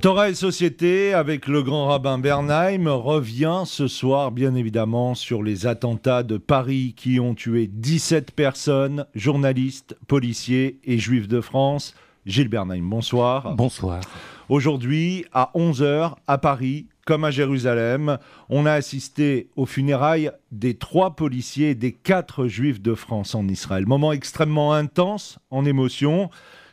Torah et Société, avec le grand rabbin Bernheim, revient ce soir, bien évidemment, sur les attentats de Paris qui ont tué 17 personnes, journalistes, policiers et juifs de France. Gilles Bernheim, bonsoir. Bonsoir. Aujourd'hui, à 11 h, à Paris, comme à Jérusalem, on a assisté aux funérailles des 3 policiers et des 4 juifs de France en Israël. Moment extrêmement intense en émotion.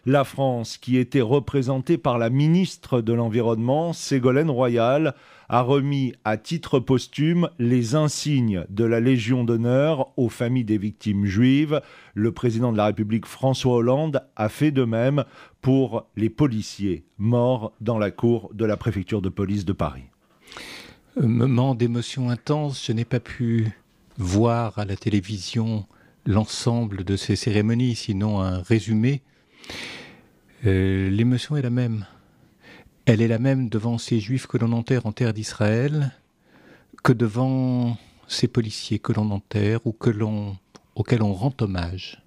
La France, qui était représentée par la ministre de l'Environnement, Ségolène Royal, a remis à titre posthume les insignes de la Légion d'honneur aux familles des victimes juives. Le président de la République, François Hollande, a fait de même pour les policiers morts dans la cour de la préfecture de police de Paris. Moment d'émotion intense, je n'ai pas pu voir à la télévision l'ensemble de ces cérémonies, sinon un résumé. L'émotion est la même. Elle est la même devant ces juifs que l'on enterre en terre d'Israël que devant ces policiers que l'on enterre ou auxquels on rend hommage.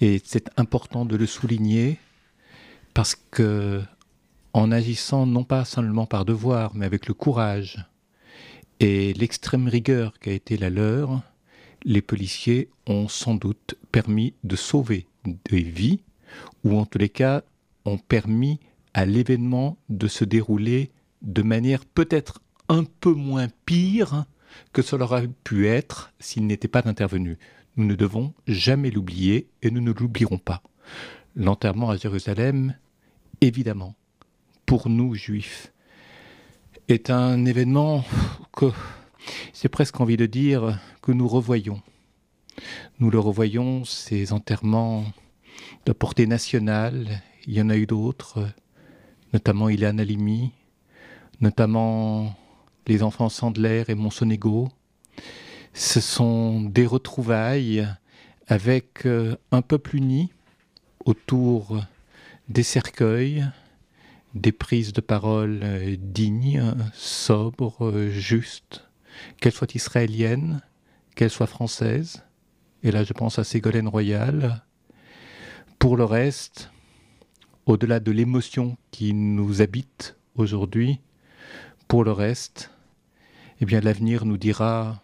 Et c'est important de le souligner parce que, en agissant non pas seulement par devoir, mais avec le courage et l'extrême rigueur qui a été la leur, les policiers ont sans doute permis de sauver des vies, ou en tous les cas ont permis à l'événement de se dérouler de manière peut-être un peu moins pire que cela aurait pu être s'ils n'étaient pas intervenus. Nous ne devons jamais l'oublier et nous ne l'oublierons pas. L'enterrement à Jérusalem, évidemment, pour nous juifs, est un événement que j'ai presque envie de dire que nous revoyons. Nous le revoyons, ces enterrements de portée nationale. Il y en a eu d'autres, notamment Ilan Halimi, notamment les enfants Sandler et Monsonego. Ce sont des retrouvailles avec un peuple uni autour des cercueils, des prises de parole dignes, sobres, justes, qu'elles soient israéliennes, qu'elles soient françaises. Et là, je pense à Ségolène Royal. Pour le reste, au-delà de l'émotion qui nous habite aujourd'hui, pour le reste, eh bien, l'avenir nous dira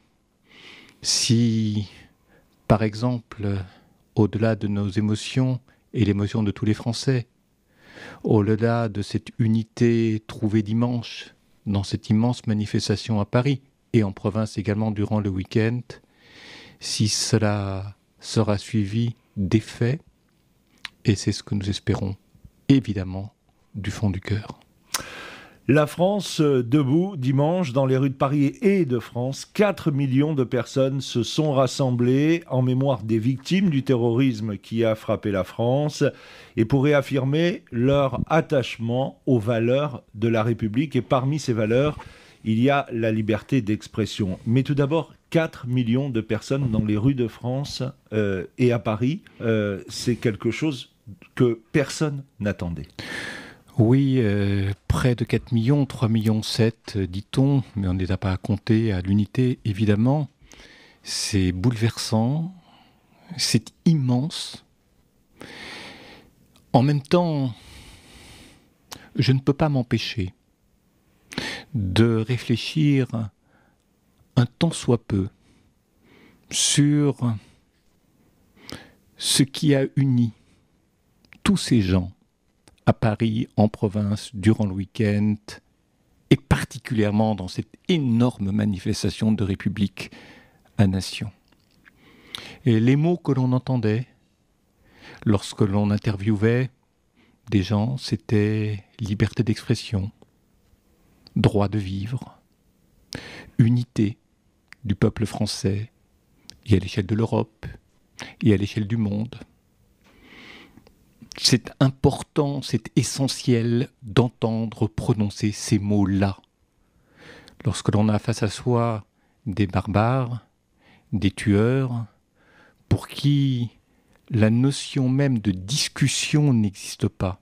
si, par exemple, au-delà de nos émotions et l'émotion de tous les Français, au-delà de cette unité trouvée dimanche dans cette immense manifestation à Paris et en province également durant le week-end, si cela sera suivi d'effets, et c'est ce que nous espérons, évidemment, du fond du cœur. La France debout, dimanche, dans les rues de Paris et de France, 4 millions de personnes se sont rassemblées en mémoire des victimes du terrorisme qui a frappé la France et pour réaffirmer leur attachement aux valeurs de la République. Et parmi ces valeurs, il y a la liberté d'expression. Mais tout d'abord, 4 millions de personnes dans les rues de France et à Paris, c'est quelque chose que personne n'attendait. Oui, près de 4 millions, 3,7 millions, dit-on, mais on n'est pas à compter à l'unité, évidemment. C'est bouleversant, c'est immense. En même temps, je ne peux pas m'empêcher de réfléchir un tant soit peu sur ce qui a uni tous ces gens à Paris, en province, durant le week-end, et particulièrement dans cette énorme manifestation de République à Nation. Et les mots que l'on entendait lorsque l'on interviewait des gens, c'était liberté d'expression, droit de vivre, unité du peuple français, et à l'échelle de l'Europe, et à l'échelle du monde. C'est important, c'est essentiel d'entendre prononcer ces mots-là. Lorsque l'on a face à soi des barbares, des tueurs, pour qui la notion même de discussion n'existe pas.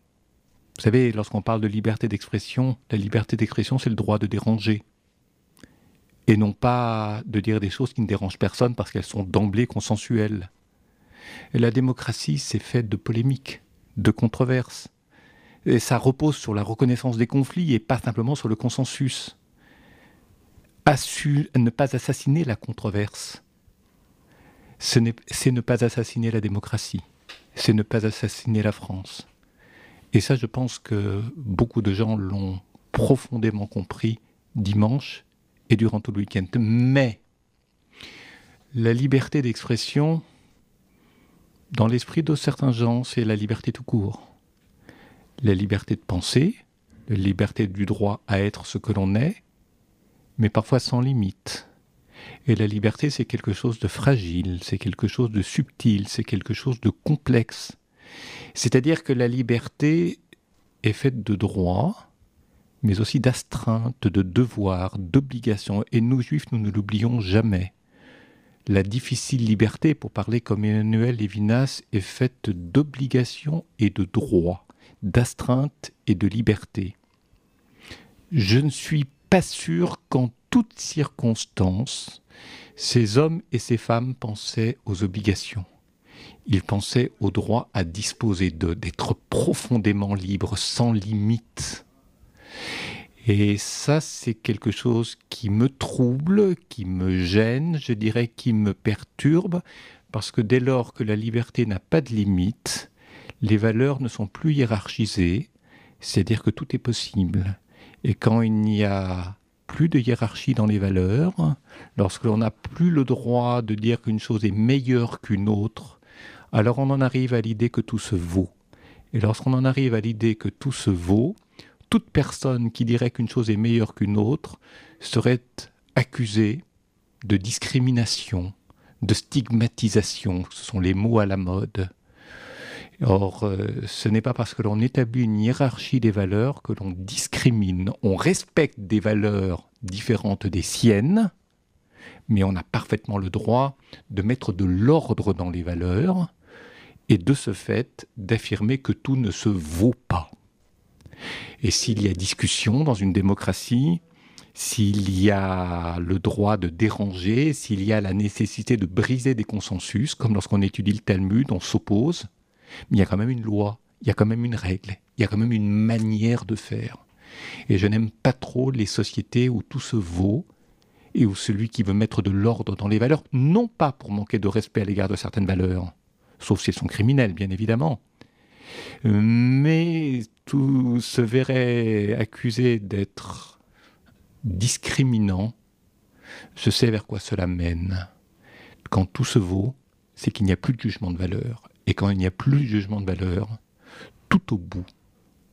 Vous savez, lorsqu'on parle de liberté d'expression, la liberté d'expression, c'est le droit de déranger. Et non pas de dire des choses qui ne dérangent personne parce qu'elles sont d'emblée consensuelles. Et la démocratie, c'est fait de polémiques, de controverses. Et ça repose sur la reconnaissance des conflits et pas simplement sur le consensus. Ne pas assassiner la controverse, c'est ne pas assassiner la démocratie, c'est ne pas assassiner la France. Et ça, je pense que beaucoup de gens l'ont profondément compris dimanche et durant tout le week-end. Mais la liberté d'expression, dans l'esprit de certains gens, c'est la liberté tout court. La liberté de penser, la liberté du droit à être ce que l'on est, mais parfois sans limite. Et la liberté, c'est quelque chose de fragile, c'est quelque chose de subtil, c'est quelque chose de complexe. C'est-à-dire que la liberté est faite de droits, mais aussi d'astreintes, de devoirs, d'obligations. Et nous, Juifs, nous ne l'oublions jamais. La difficile liberté, pour parler comme Emmanuel Lévinas, est faite d'obligations et de droits, d'astreintes et de liberté. Je ne suis pas sûr qu'en toutes circonstances, ces hommes et ces femmes pensaient aux obligations. Ils pensaient au droit à disposer d'eux, d'être profondément libres, sans limite. Et ça, c'est quelque chose qui me trouble, qui me gêne, je dirais qui me perturbe, parce que dès lors que la liberté n'a pas de limite, les valeurs ne sont plus hiérarchisées, c'est-à-dire que tout est possible. Et quand il n'y a plus de hiérarchie dans les valeurs, lorsque l'on n'a plus le droit de dire qu'une chose est meilleure qu'une autre, alors on en arrive à l'idée que tout se vaut. Et lorsqu'on en arrive à l'idée que tout se vaut, toute personne qui dirait qu'une chose est meilleure qu'une autre serait accusée de discrimination, de stigmatisation. Ce sont les mots à la mode. Or, ce n'est pas parce que l'on établit une hiérarchie des valeurs que l'on discrimine. On respecte des valeurs différentes des siennes, mais on a parfaitement le droit de mettre de l'ordre dans les valeurs et de ce fait d'affirmer que tout ne se vaut pas. Et s'il y a discussion dans une démocratie, s'il y a le droit de déranger, s'il y a la nécessité de briser des consensus, comme lorsqu'on étudie le Talmud, on s'oppose, mais il y a quand même une loi, il y a quand même une règle, il y a quand même une manière de faire. Et je n'aime pas trop les sociétés où tout se vaut et où celui qui veut mettre de l'ordre dans les valeurs, non pas pour manquer de respect à l'égard de certaines valeurs, sauf si elles sont criminelles, bien évidemment, mais tout se verrait accusé d'être discriminant. Je sais vers quoi cela mène. Quand tout se vaut, c'est qu'il n'y a plus de jugement de valeur. Et quand il n'y a plus de jugement de valeur, tout au bout,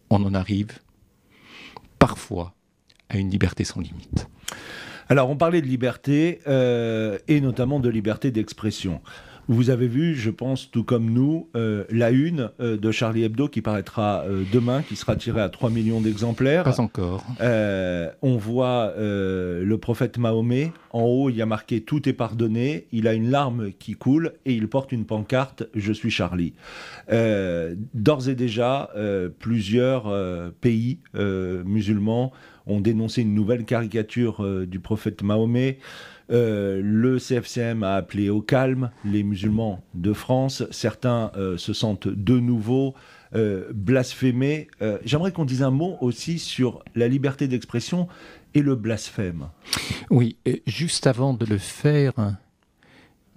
on en arrive parfois à une liberté sans limite. Alors, on parlait de liberté et notamment de liberté d'expression. Vous avez vu, je pense, tout comme nous, la une de Charlie Hebdo qui paraîtra demain, qui sera tirée à 3 millions d'exemplaires. Pas encore. On voit le prophète Mahomet. En haut, il y a marqué « Tout est pardonné ». Il a une larme qui coule et il porte une pancarte « Je suis Charlie ». D'ores et déjà, plusieurs pays musulmans ont dénoncé une nouvelle caricature du prophète Mahomet. Le CFCM a appelé au calme les musulmans de France. Certains se sentent de nouveau blasphémés. J'aimerais qu'on dise un mot aussi sur la liberté d'expression et le blasphème. Oui, et juste avant de le faire,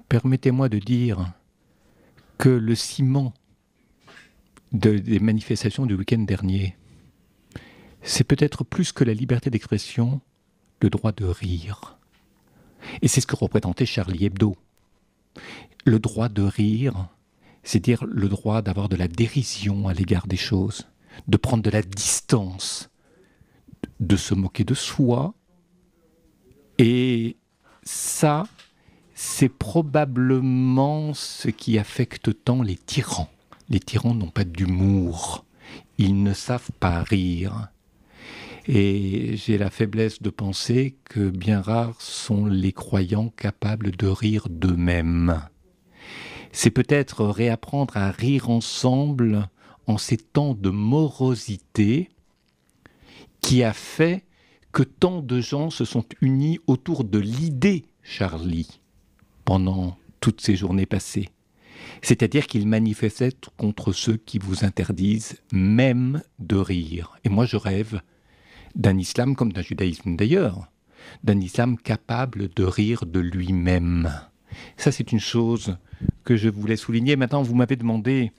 permettez-moi de dire que le ciment des manifestations du week-end dernier, c'est peut-être plus que la liberté d'expression, le droit de rire. Et c'est ce que représentait Charlie Hebdo. Le droit de rire, c'est dire le droit d'avoir de la dérision à l'égard des choses, de prendre de la distance, de se moquer de soi. Et ça, c'est probablement ce qui affecte tant les tyrans. Les tyrans n'ont pas d'humour, ils ne savent pas rire. Et j'ai la faiblesse de penser que bien rares sont les croyants capables de rire d'eux-mêmes. C'est peut-être réapprendre à rire ensemble en ces temps de morosité qui a fait que tant de gens se sont unis autour de l'idée Charlie pendant toutes ces journées passées. C'est-à-dire qu'il manifestait contre ceux qui vous interdisent même de rire. Et moi, je rêve d'un islam, comme d'un judaïsme d'ailleurs, d'un islam capable de rire de lui-même. Ça, c'est une chose que je voulais souligner. Maintenant, vous m'avez demandé...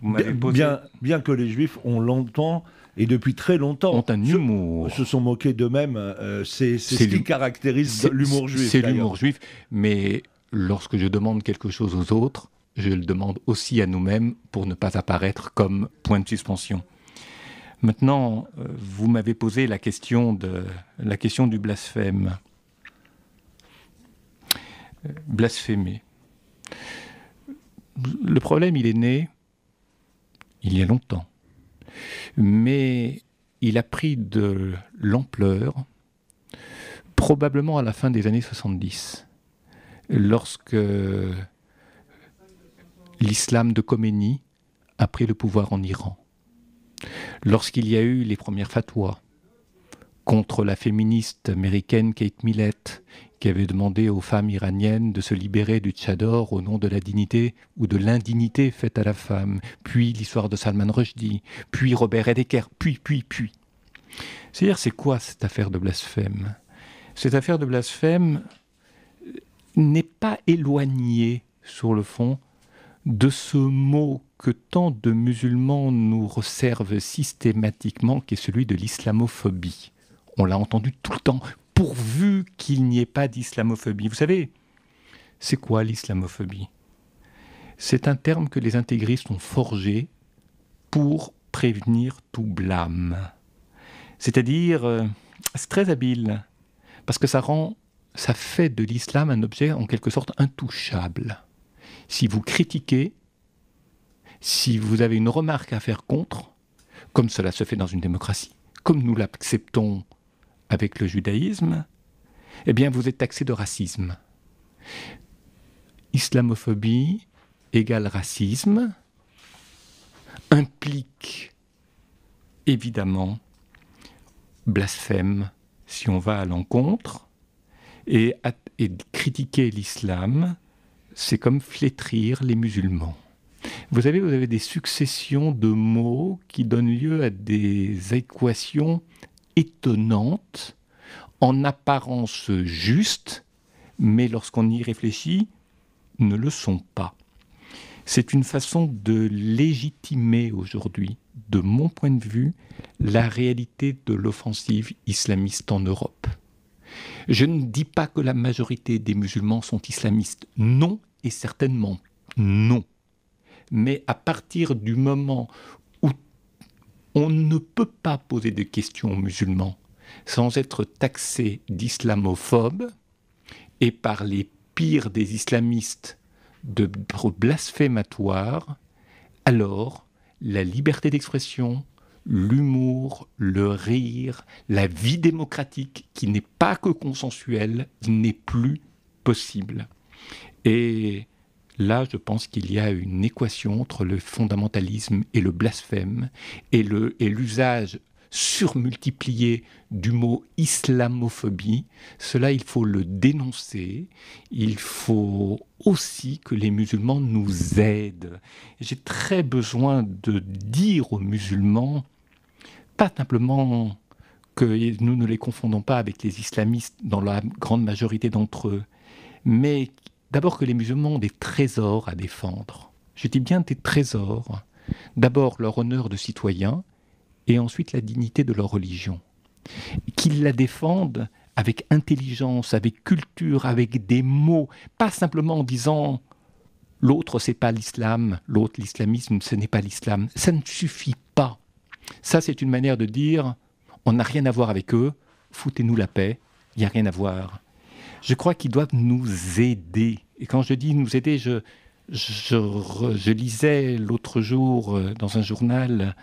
Bien que les Juifs ont longtemps, et depuis très longtemps, ont un humour. Se sont moqués d'eux-mêmes. C'est ce qui caractérise l'humour juif. C'est l'humour juif, mais lorsque je demande quelque chose aux autres, je le demande aussi à nous-mêmes pour ne pas apparaître comme point de suspension. Maintenant, vous m'avez posé la question du blasphème. Blasphémer. Le problème, il est né il y a longtemps. Mais il a pris de l'ampleur probablement à la fin des années 70, lorsque l'islam de Khomeini a pris le pouvoir en Iran, lorsqu'il y a eu les premières fatwas contre la féministe américaine Kate Millett, qui avait demandé aux femmes iraniennes de se libérer du tchador au nom de la dignité ou de l'indignité faite à la femme, puis l'histoire de Salman Rushdie, puis Robert Edeker, puis. C'est-à-dire, c'est quoi cette affaire de blasphème ? Cette affaire de blasphème n'est pas éloignée, sur le fond, de ce mot que tant de musulmans nous resservent systématiquement, qui est celui de l'islamophobie. On l'a entendu tout le temps, pourvu qu'il n'y ait pas d'islamophobie. Vous savez, c'est quoi l'islamophobie ? C'est un terme que les intégristes ont forgé pour prévenir tout blâme. C'est-à-dire, c'est très habile, parce que ça fait de l'islam un objet en quelque sorte intouchable. Si vous critiquez, si vous avez une remarque à faire contre, comme cela se fait dans une démocratie, comme nous l'acceptons avec le judaïsme, eh bien vous êtes taxé de racisme. Islamophobie égale racisme implique évidemment blasphème si on va à l'encontre, et critiquer l'islam, c'est comme flétrir les musulmans. Vous avez des successions de mots qui donnent lieu à des équations étonnantes, en apparence justes, mais lorsqu'on y réfléchit, ne le sont pas. C'est une façon de légitimer aujourd'hui, de mon point de vue, la réalité de l'offensive islamiste en Europe. Je ne dis pas que la majorité des musulmans sont islamistes. Non, et certainement non. Mais à partir du moment où on ne peut pas poser de questions aux musulmans sans être taxé d'islamophobe et par les pires des islamistes de blasphématoire, alors la liberté d'expression, l'humour, le rire, la vie démocratique, qui n'est pas que consensuelle, n'est plus possible. Et là, je pense qu'il y a une équation entre le fondamentalisme et le blasphème, et l'usage surmultiplié du mot islamophobie. Cela, il faut le dénoncer. Il faut aussi que les musulmans nous aident. J'ai très besoin de dire aux musulmans, pas simplement que nous ne les confondons pas avec les islamistes dans la grande majorité d'entre eux, mais d'abord que les musulmans ont des trésors à défendre. Je dis bien des trésors. D'abord leur honneur de citoyen, et ensuite la dignité de leur religion. Qu'ils la défendent avec intelligence, avec culture, avec des mots, pas simplement en disant « l'autre c'est pas l'islam, l'autre l'islamisme ce n'est pas l'islam ». Ça ne suffit pas. Ça c'est une manière de dire « on n'a rien à voir avec eux, foutez-nous la paix, il n'y a rien à voir ». Je crois qu'ils doivent nous aider. Et quand je dis nous aider, je lisais l'autre jour dans un journal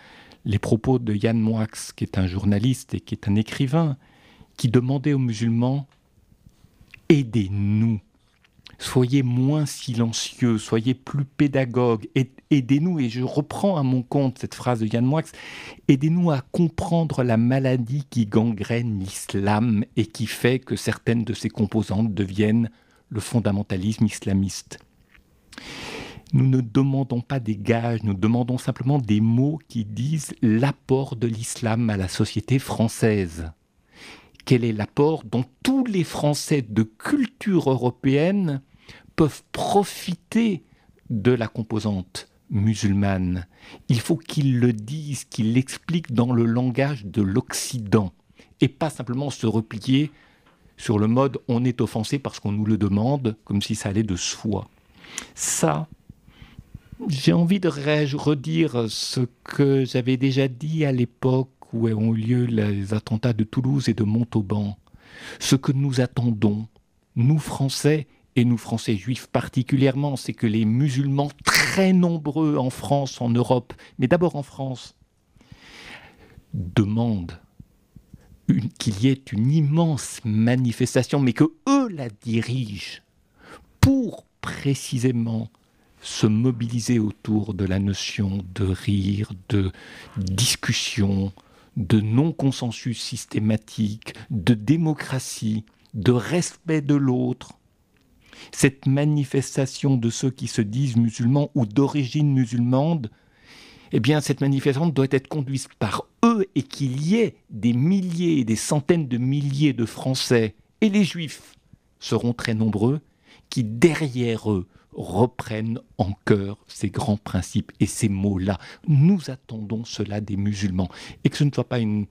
les propos de Yann Moix, qui est un journaliste et qui est un écrivain, qui demandait aux musulmans « aidez-nous, soyez moins silencieux, soyez plus pédagogues, aidez-nous ». Et je reprends à mon compte cette phrase de Yann Moix, « aidez-nous à comprendre la maladie qui gangrène l'islam et qui fait que certaines de ses composantes deviennent le fondamentalisme islamiste ». Nous ne demandons pas des gages, nous demandons simplement des mots qui disent l'apport de l'islam à la société française. Quel est l'apport dont tous les Français de culture européenne peuvent profiter de la composante musulmane? Il faut qu'ils le disent, qu'ils l'expliquent dans le langage de l'Occident, et pas simplement se replier sur le mode « on est offensé parce qu'on nous le demande », comme si ça allait de soi. Ça, j'ai envie de redire ce que j'avais déjà dit à l'époque où ont eu lieu les attentats de Toulouse et de Montauban. Ce que nous attendons, nous Français, et nous Français juifs particulièrement, c'est que les musulmans très nombreux en France, en Europe, mais d'abord en France, demandent qu'il y ait une immense manifestation, mais que eux la dirigent pour précisément se mobiliser autour de la notion de rire, de discussion, de non-consensus systématique, de démocratie, de respect de l'autre. Cette manifestation de ceux qui se disent musulmans ou d'origine musulmane, eh bien, cette manifestation doit être conduite par eux et qu'il y ait des milliers et des centaines de milliers de Français, et les Juifs seront très nombreux, qui derrière eux reprennent en chœur ces grands principes et ces mots-là. Nous attendons cela des musulmans, et que ce ne soit pas une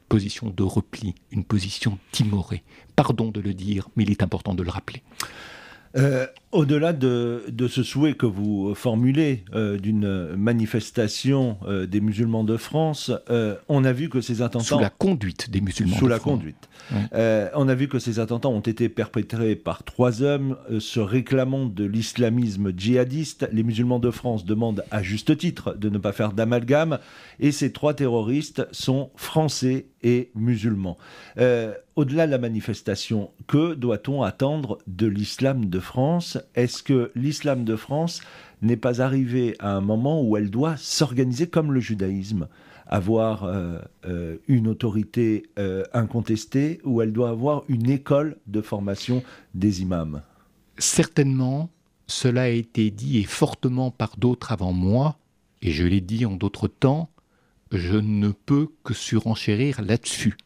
position de repli, une position timorée. Pardon de le dire, mais il est important de le rappeler. Au-delà de ce souhait que vous formulez d'une manifestation des musulmans de France, on a vu que ces attentats... Sous la conduite des musulmans de France. Sous la conduite. Ouais. On a vu que ces attentats ont été perpétrés par 3 hommes se réclamant de l'islamisme djihadiste. Les musulmans de France demandent à juste titre de ne pas faire d'amalgame. Et ces 3 terroristes sont français et musulmans. Au-delà de la manifestation, que doit-on attendre de l'islam de France ? Est-ce que l'islam de France n'est pas arrivé à un moment où elle doit s'organiser comme le judaïsme, avoir une autorité incontestée, où elle doit avoir une école de formation des imams ? Certainement, cela a été dit et fortement par d'autres avant moi, et je l'ai dit en d'autres temps, je ne peux que surenchérir là-dessus.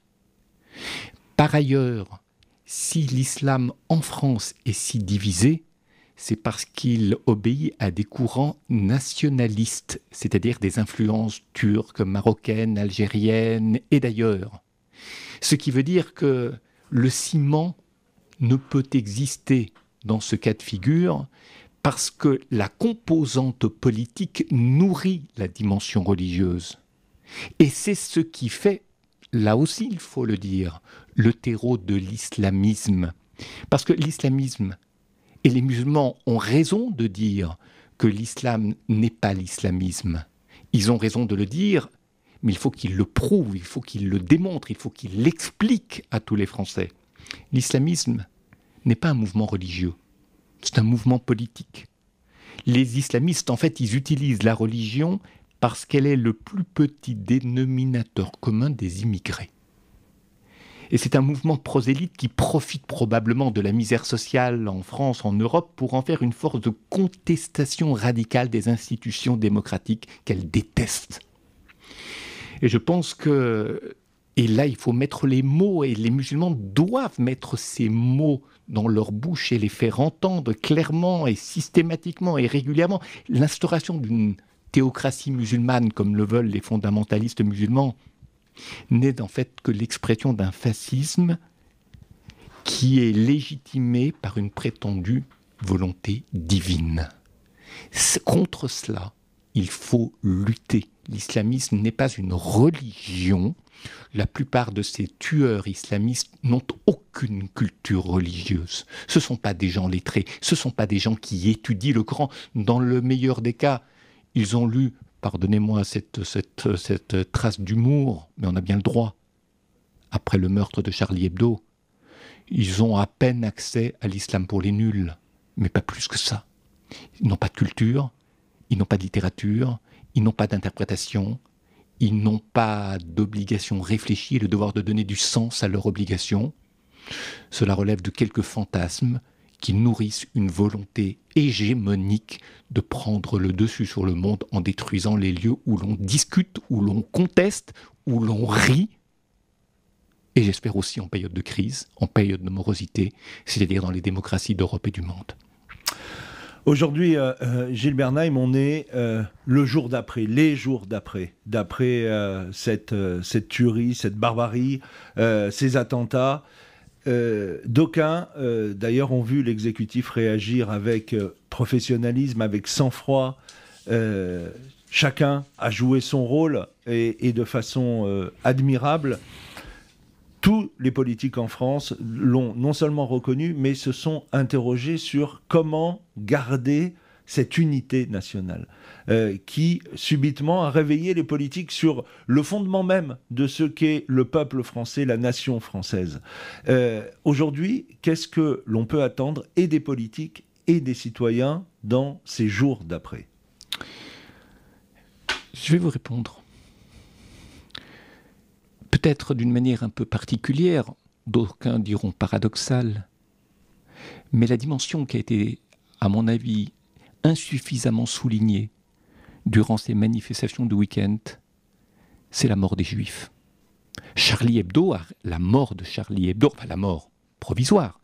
Par ailleurs, si l'islam en France est si divisé, c'est parce qu'il obéit à des courants nationalistes, c'est-à-dire des influences turques, marocaines, algériennes et d'ailleurs. Ce qui veut dire que le ciment ne peut exister dans ce cas de figure parce que la composante politique nourrit la dimension religieuse. Et c'est ce qui fait, là aussi il faut le dire, le terreau de l'islamisme. Parce que l'islamisme et les musulmans ont raison de dire que l'islam n'est pas l'islamisme. Ils ont raison de le dire, mais il faut qu'ils le prouvent, il faut qu'ils le démontrent, il faut qu'ils l'expliquent à tous les Français. L'islamisme n'est pas un mouvement religieux, c'est un mouvement politique. Les islamistes, en fait, ils utilisent la religion parce qu'elle est le plus petit dénominateur commun des immigrés. Et c'est un mouvement prosélyte qui profite probablement de la misère sociale en France, en Europe, pour en faire une force de contestation radicale des institutions démocratiques qu'elle déteste. Et je pense que, et là il faut mettre les mots, et les musulmans doivent mettre ces mots dans leur bouche et les faire entendre clairement et systématiquement et régulièrement. L'instauration d'une théocratie musulmane, comme le veulent les fondamentalistes musulmans, n'est en fait que l'expression d'un fascisme qui est légitimé par une prétendue volonté divine. Contre cela, il faut lutter. L'islamisme n'est pas une religion. La plupart de ces tueurs islamistes n'ont aucune culture religieuse. Ce ne sont pas des gens lettrés, ce ne sont pas des gens qui étudient le Coran. Dans le meilleur des cas, ils ont lu, pardonnez-moi cette trace d'humour, mais on a bien le droit, après le meurtre de Charlie Hebdo, ils ont à peine accès à l'islam pour les nuls, mais pas plus que ça. Ils n'ont pas de culture, ils n'ont pas de littérature, ils n'ont pas d'interprétation, ils n'ont pas d'obligation réfléchie et le devoir de donner du sens à leur obligation. Cela relève de quelques fantasmes qui nourrissent une volonté hégémonique de prendre le dessus sur le monde en détruisant les lieux où l'on discute, où l'on conteste, où l'on rit, et j'espère aussi en période de crise, en période de morosité, c'est-à-dire dans les démocraties d'Europe et du monde. Aujourd'hui, Gilles Bernheim, on est le jour d'après, les jours d'après cette tuerie, cette barbarie, ces attentats. D'aucuns, d'ailleurs, ont vu l'exécutif réagir avec professionnalisme, avec sang-froid. Chacun a joué son rôle et de façon admirable. Tous les politiques en France l'ont non seulement reconnu, mais se sont interrogés sur comment garder cette unité nationale qui, subitement, a réveillé les politiques sur le fondement même de ce qu'est le peuple français, la nation française. Aujourd'hui, qu'est-ce que l'on peut attendre et des politiques et des citoyens dans ces jours d'après ? Je vais vous répondre. Peut-être d'une manière un peu particulière, d'aucuns diront paradoxale, mais la dimension qui a été, à mon avis, insuffisamment soulignée durant ces manifestations de week-end, c'est la mort des Juifs. La mort de Charlie Hebdo, enfin la mort provisoire,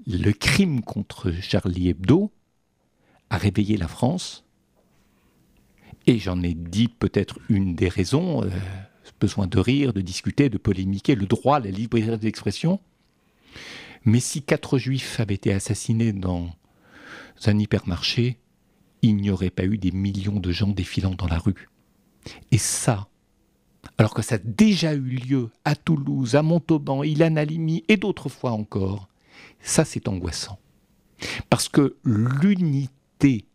le crime contre Charlie Hebdo a réveillé la France, et j'en ai dit peut-être une des raisons, besoin de rire, de discuter, de polémiquer, le droit, la liberté d'expression. Mais si 4 Juifs avaient été assassinés dans un hypermarché, il n'y aurait pas eu des millions de gens défilant dans la rue. Et ça, alors que ça a déjà eu lieu à Toulouse, à Montauban, Ilan Halimi et d'autres fois encore, ça c'est angoissant. Parce que l'unité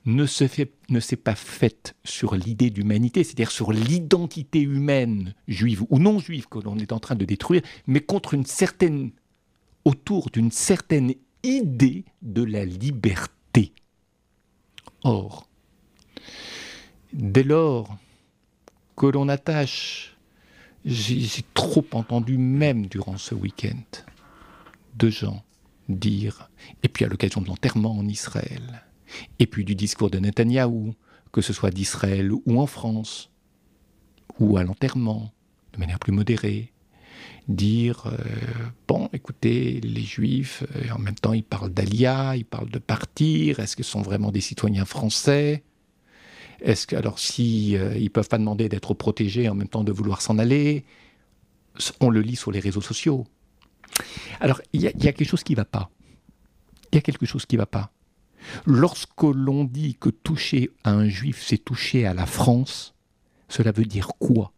ne s'est pas faite sur l'idée d'humanité, c'est-à-dire sur l'identité humaine, juive ou non juive, que l'on est en train de détruire, mais autour d'une certaine idée de la liberté. Or, dès lors que l'on attache, j'ai trop entendu même durant ce week-end, de gens dire, et puis à l'occasion de l'enterrement en Israël, et puis du discours de Netanyahou, que ce soit d'Israël ou en France, ou à l'enterrement, de manière plus modérée, dire, bon, écoutez, les Juifs, en même temps ils parlent d'Alia, ils parlent de partir, est-ce qu'ils sont vraiment des citoyens français ? Est-ce que, alors si ils ne peuvent pas demander d'être protégés en même temps de vouloir s'en aller, on le lit sur les réseaux sociaux. Alors, il y a quelque chose qui ne va pas. Il y a quelque chose qui ne va pas. Lorsque l'on dit que toucher à un juif, c'est toucher à la France, cela veut dire quoi ?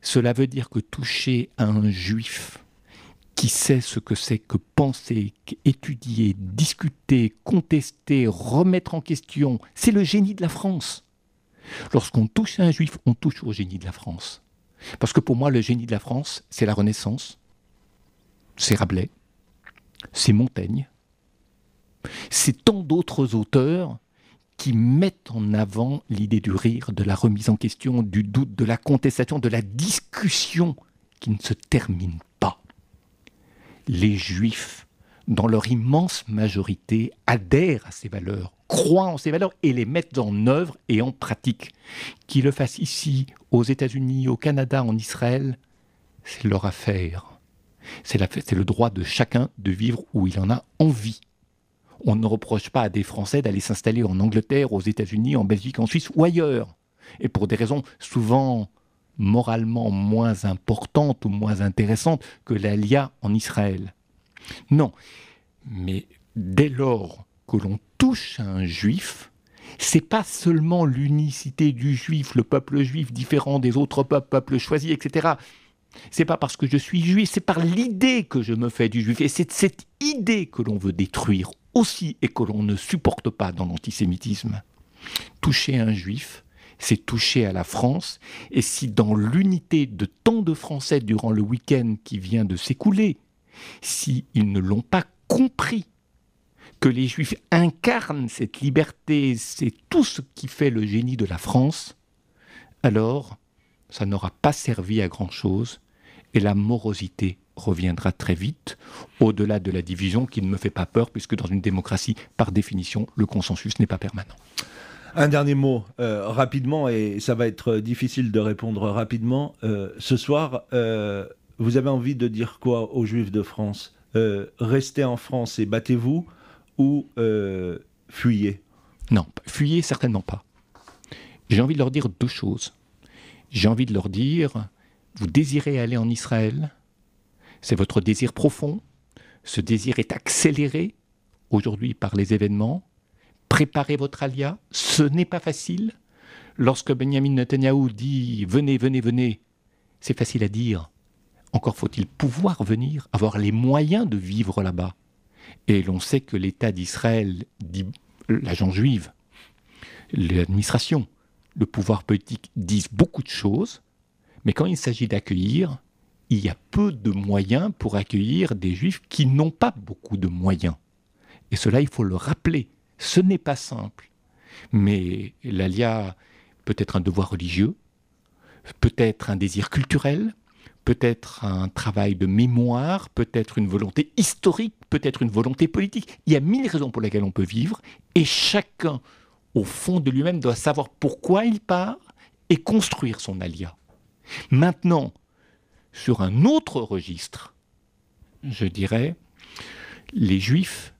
Cela veut dire que toucher à un juif qui sait ce que c'est que penser, étudier, discuter, contester, remettre en question, c'est le génie de la France. Lorsqu'on touche à un juif, on touche au génie de la France. Parce que pour moi, le génie de la France, c'est la Renaissance, c'est Rabelais, c'est Montaigne, c'est tant d'autres auteurs qui mettent en avant l'idée du rire, de la remise en question, du doute, de la contestation, de la discussion qui ne se termine pas. Les Juifs, dans leur immense majorité, adhèrent à ces valeurs, croient en ces valeurs et les mettent en œuvre et en pratique. Qu'ils le fassent ici, aux États-Unis, au Canada, en Israël, c'est leur affaire. C'est le droit de chacun de vivre où il en a envie. On ne reproche pas à des Français d'aller s'installer en Angleterre, aux États-Unis, en Belgique, en Suisse ou ailleurs. Et pour des raisons souvent moralement moins importantes ou moins intéressantes que l'Alia en Israël. Non, mais dès lors que l'on touche à un juif, c'est pas seulement l'unicité du juif, le peuple juif différent des autres peuples choisis, etc. C'est pas parce que je suis juif, c'est par l'idée que je me fais du juif. Et c'est cette idée que l'on veut détruire aussi et que l'on ne supporte pas dans l'antisémitisme. Toucher un juif, c'est toucher à la France. Et si dans l'unité de tant de Français durant le week-end qui vient de s'écouler, s'ils ne l'ont pas compris, que les Juifs incarnent cette liberté, c'est tout ce qui fait le génie de la France, alors ça n'aura pas servi à grand-chose et la morosité reviendra très vite, au-delà de la division qui ne me fait pas peur, puisque dans une démocratie, par définition, le consensus n'est pas permanent. Un dernier mot, rapidement, et ça va être difficile de répondre rapidement. Ce soir, vous avez envie de dire quoi aux Juifs de France ? Restez en France et battez-vous, ou fuyez ? Non, fuyez certainement pas. J'ai envie de leur dire deux choses. J'ai envie de leur dire, vous désirez aller en Israël, c'est votre désir profond, ce désir est accéléré aujourd'hui par les événements, préparez votre alia, ce n'est pas facile. Lorsque Benjamin Netanyahou dit « venez, venez, venez », c'est facile à dire. Encore faut-il pouvoir venir, avoir les moyens de vivre là-bas. Et l'on sait que l'État d'Israël, dit l'agent juive, l'administration, le pouvoir politique disent beaucoup de choses, mais quand il s'agit d'accueillir, il y a peu de moyens pour accueillir des juifs qui n'ont pas beaucoup de moyens. Et cela, il faut le rappeler. Ce n'est pas simple. Mais l'alia peut être un devoir religieux, peut-être un désir culturel, peut-être un travail de mémoire, peut-être une volonté historique, peut-être une volonté politique. Il y a 1000 raisons pour lesquelles on peut vivre, et chacun, au fond de lui-même, doit savoir pourquoi il part et construire son alia. Maintenant, sur un autre registre, je dirais, les Juifs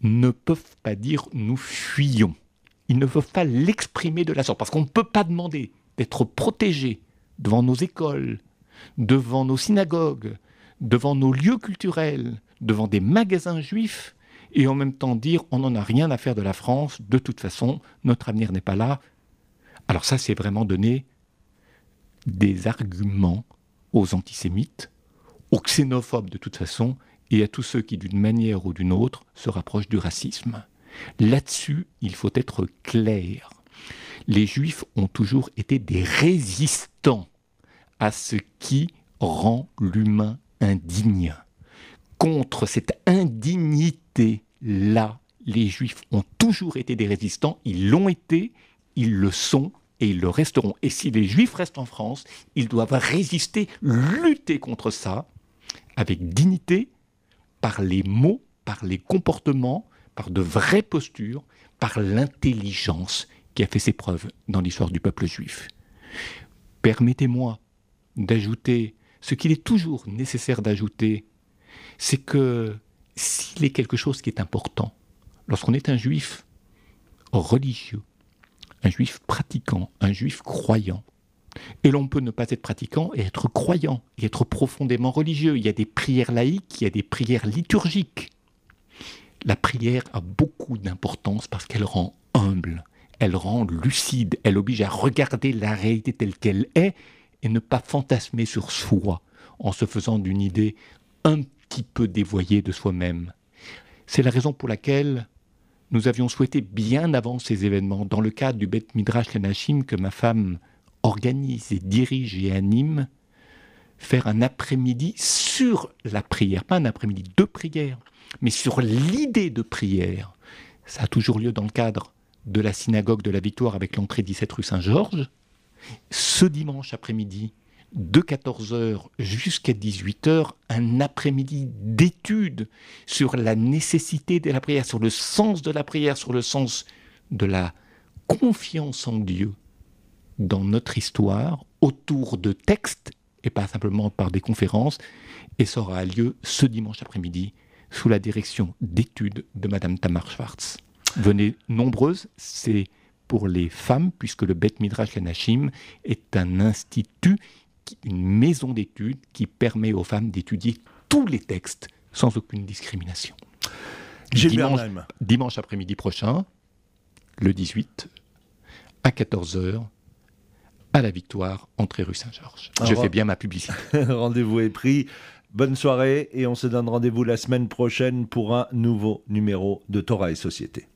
ne peuvent pas dire « nous fuyons ». Ils ne peuvent pas l'exprimer de la sorte, parce qu'on ne peut pas demander d'être protégé devant nos écoles, devant nos synagogues, devant nos lieux culturels, devant des magasins juifs, et en même temps dire « on n'en a rien à faire de la France, de toute façon, notre avenir n'est pas là ». Alors ça, c'est vraiment donner des arguments aux antisémites, aux xénophobes de toute façon, et à tous ceux qui, d'une manière ou d'une autre, se rapprochent du racisme. Là-dessus, il faut être clair. Les Juifs ont toujours été des résistants à ce qui rend l'humain indigne. Contre cette indignité-là, les Juifs ont toujours été des résistants, ils l'ont été, ils le sont et ils le resteront. Et si les Juifs restent en France, ils doivent résister, lutter contre ça, avec dignité, par les mots, par les comportements, par de vraies postures, par l'intelligence qui a fait ses preuves dans l'histoire du peuple juif. Permettez-moi d'ajouter ce qu'il est toujours nécessaire d'ajouter, c'est que s'il est quelque chose qui est important, lorsqu'on est un juif religieux, un juif pratiquant, un juif croyant, et l'on peut ne pas être pratiquant et être croyant, et être profondément religieux. Il y a des prières laïques, il y a des prières liturgiques. La prière a beaucoup d'importance parce qu'elle rend humble, elle rend lucide, elle oblige à regarder la réalité telle qu'elle est et ne pas fantasmer sur soi en se faisant d'une idée un petit peu dévoyée de soi-même. C'est la raison pour laquelle nous avions souhaité, bien avant ces événements, dans le cadre du Beth Midrash Lenashim que ma femme organise et dirige et anime, faire un après-midi sur la prière, pas un après-midi de prière, mais sur l'idée de prière. Ça a toujours lieu dans le cadre de la synagogue de la Victoire avec l'entrée 17 rue Saint-Georges. Ce dimanche après-midi, de 14h jusqu'à 18h, un après-midi d'études sur la nécessité de la prière, sur le sens de la prière, sur le sens de la confiance en Dieu dans notre histoire, autour de textes, et pas simplement par des conférences, et ça aura lieu ce dimanche après-midi, sous la direction d'études de Madame Tamar Schwartz. Venez nombreuses, c'est pour les femmes, puisque le Beth Midrash Lenashim est un institut, une maison d'études qui permet aux femmes d'étudier tous les textes sans aucune discrimination. Dimanche après-midi prochain, le 18, à 14h, à la Victoire, entrée rue Saint-Georges. Je fais bien ma publicité. Rendez-vous est pris. Bonne soirée et on se donne rendez-vous la semaine prochaine pour un nouveau numéro de Torah et Société.